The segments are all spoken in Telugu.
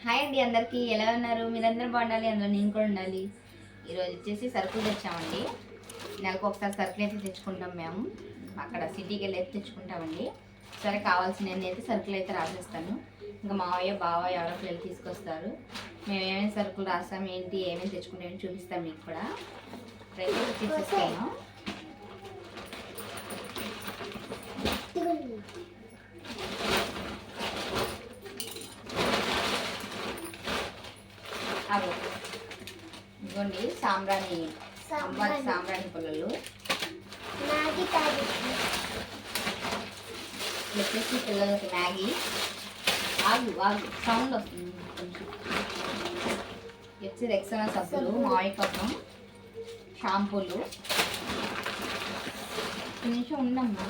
హాయ్ అండి, అందరికీ ఎలా ఉన్నారు? మీరందరూ బాగుండాలి, అందులో నేను కూడా ఉండాలి. ఈరోజు వచ్చేసి సరుకులు తెచ్చామండి. నెలకు ఒకసారి సరుకులు అయితే తెచ్చుకుంటాం మేము. అక్కడ సిటీకి వెళ్ళి అయితే తెచ్చుకుంటామండి. సరే, కావాల్సిన అయితే సరుకులు అయితే రాసేస్తాను. ఇంకా మావయ్య బావ ఎవరో పిల్లలు తీసుకొస్తారు. మేము ఏమేమి సరుకులు రాస్తాం, ఏంటి ఏమేమి తెచ్చుకుంటామని చూపిస్తాం మీకు కూడా. రైతే తీసేస్తాను. ఇదిగోండి సాంబ్రాణి, అమ్మాయి సాంబ్రాణి పుల్లలు. వచ్చేసి పిల్లలకి మ్యాగీ. ఆగు సౌండ్ వస్తుంది కొంచెం. వచ్చి రెక్సోనా సబ్బులు, మాయి కోసం షాంపూలు. కొంచెం ఉండమ్మా.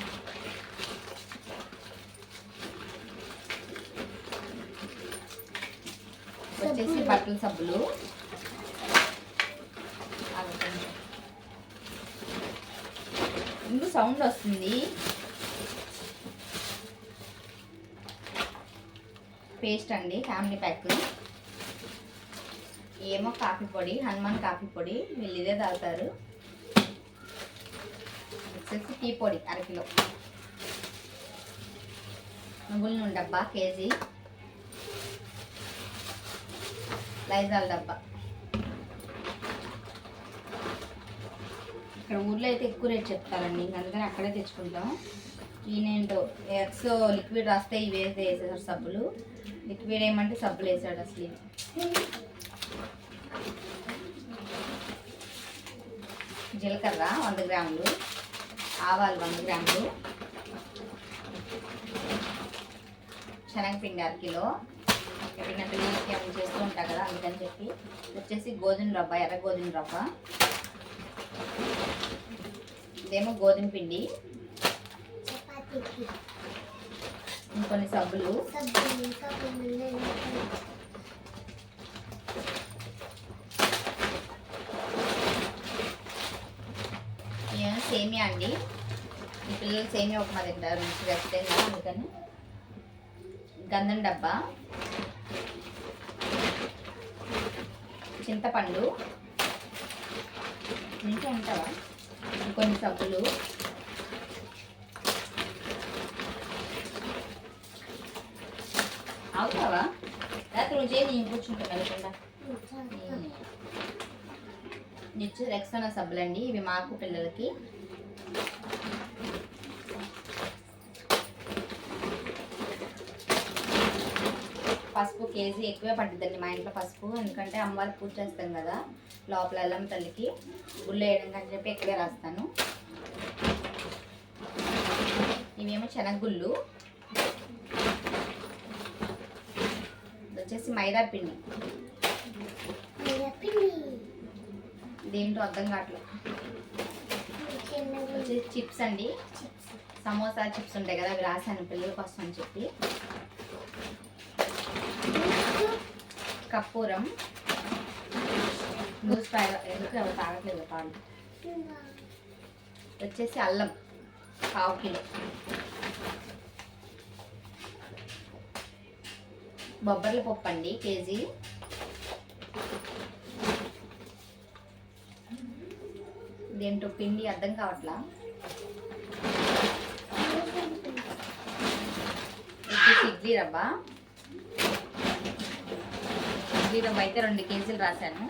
వచ్చేసి బట్టల సబ్బులు. ఇందులో సౌండ్ వస్తుంది. పేస్ట్ అండి, ఫ్యామిలీ ప్యాక్. ఏమో కాఫీ పొడి, హనుమాన్ కాఫీ పొడి, వీళ్ళు ఇదే తాగుతారు. వచ్చేసి టీ పొడి అరకిలో. నువ్వుల నూనె డబ్బా కేజీ. లైజాల్ డబ్బా. ఇక్కడ ఊర్లో అయితే ఎక్కువ రేట్ చెప్తారండి, అందుకని అక్కడే తెచ్చుకుంటాం. ఈయనేంటో ఎక్స్ లిక్విడ్ రాస్తే ఇవి వేసేసారు సబ్బులు. లిక్విడ్ ఏమంటే సబ్బులు వేసాడు అసలు. జీలకర్ర 100 గ్రాములు, ఆవాలు 100 గ్రాములు, శనగపిండి అరకిలో. ఎప్పుడైనా పిల్లలకి అవి చేస్తూ ఉంటారు కదా, అందుకని చెప్పి. వచ్చేసి గోధుమ రవ్వ, ఎర్ర గోధుమ రవ్వ. ఇదేమో గోధుమ పిండి. ఇంకొన్ని సబ్బులు. సేమియా అండి, ఈ పిల్లలు సేమియా ఉప్మా తింటారు, మంచిగా ఖచ్చితంగా, అందుకని. గంధం డబ్బా, చింతపండు, ఇంకా ఉంటావా, కొన్ని సబ్బులు, అవుతావా రాత్రి నువ్వు చేయి, నేను కూర్చుంటా వెళ్ళకుండా. నిచ్చు రెక్సోనా సబ్బులండి, ఇవి మాకు పిల్లలకి. పసుపు కేజీ ఎక్కువే పడుతుందండి మా ఇంట్లో పసుపు, ఎందుకంటే అమ్మవారికి పూజ చేస్తాం కదా, లోపల ఎల్లమ్మ తల్లికి గుళ్ళు వేయడం అని చెప్పి ఎక్కువే రాస్తాను. ఇవేమో శనగగుళ్ళు. వచ్చేసి మైదా పిండి. దేంటో అర్థం కావట్లేదు. వచ్చేసి చిప్స్ అండి, సమోసా చిప్స్ ఉంటాయి కదా, అవి రాశాను పిల్లల కోసం అని చెప్పి. కర్పూరం, దూసకాయ, ఎందుకు అవి తాగట్లేదు పాలు. వచ్చేసి అల్లం 1/2 కిలో. బొబ్బర్ల పప్పు అండి కేజీ. దేంట్లో పిండి అర్థం కావట్లా. వచ్చేసి ఇడ్లీ రవ్వ. ఇడ్లీ రవ్వ అయితే 2 కేజీలు రాశాను.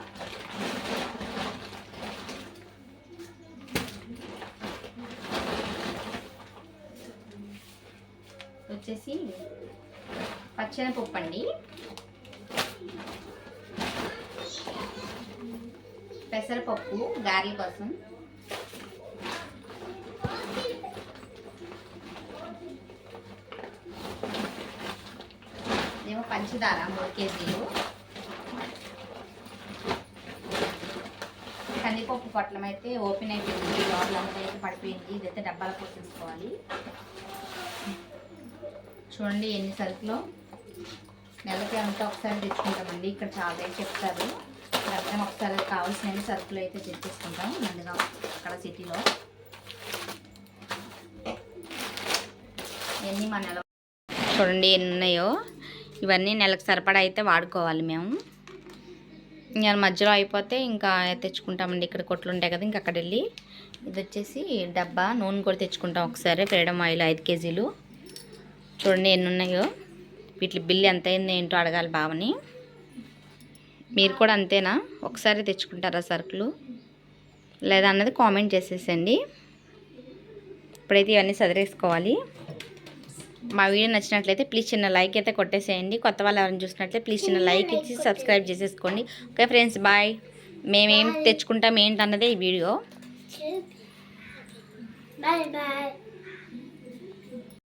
వచ్చేసి పచ్చెనపప్పు అండి, పెసరపప్పు గారెల కోసం. ఏమో పంచదార 3 కేజీలు. కందిపప్పు పొట్లం అయితే ఓపెన్ అయిపోయింది, లోపల అయితే పడిపోయింది. ఇదైతే డబ్బాలో పోసేసుకోవాలి. చూడండి ఎన్ని సరుకులు. నెలకి అంతా ఒకసారి తెచ్చుకుంటామండి, ఇక్కడ చాలా రేట్ చెప్తారు. అర్థం ఒకసారి కావాల్సిన సరుకులు అయితే తెచ్చేసుకుంటాం ముందుగా అక్కడ సిటీలో. ఎన్ని మన నెల చూడండి ఎన్ని ఉన్నాయో. ఇవన్నీ నెలకు సరిపడా అయితే వాడుకోవాలి మేము. ఇంకా మధ్యలో అయిపోతే ఇంకా తెచ్చుకుంటామండి. ఇక్కడ కొట్లు ఉంటాయి కదా, ఇంకా అక్కడ వెళ్ళి. ఇది వచ్చేసి డబ్బా నూనె కూడా తెచ్చుకుంటాం ఒకసారి. ఫ్రీడమ్ ఆయిల్ 5 కేజీలు. చూడండి ఎన్ని ఉన్నాయో. వీటి బిల్లు ఎంత అయింది ఏంటో అడగాలి బావని. మీరు కూడా అంతేనా, ఒకసారి తెచ్చుకుంటారా సరుకులు లేదా అన్నది కామెంట్ చేసేసండి. ఇప్పుడైతే ఇవన్నీ సదిరేసుకోవాలి. మా వీడియో నచ్చినట్లయితే ప్లీజ్ చిన్న లైక్ అయితే కొట్టేసేయండి. కొత్త వాళ్ళు ఎవరైనా చూసినట్లయితే ప్లీజ్ చిన్న లైక్ ఇచ్చి సబ్స్క్రైబ్ చేసేసుకోండి. Okay friends, bye. మేమేం తెచ్చుకుంటాం ఏంటన్నదే ఈ వీడియో. Bye bye.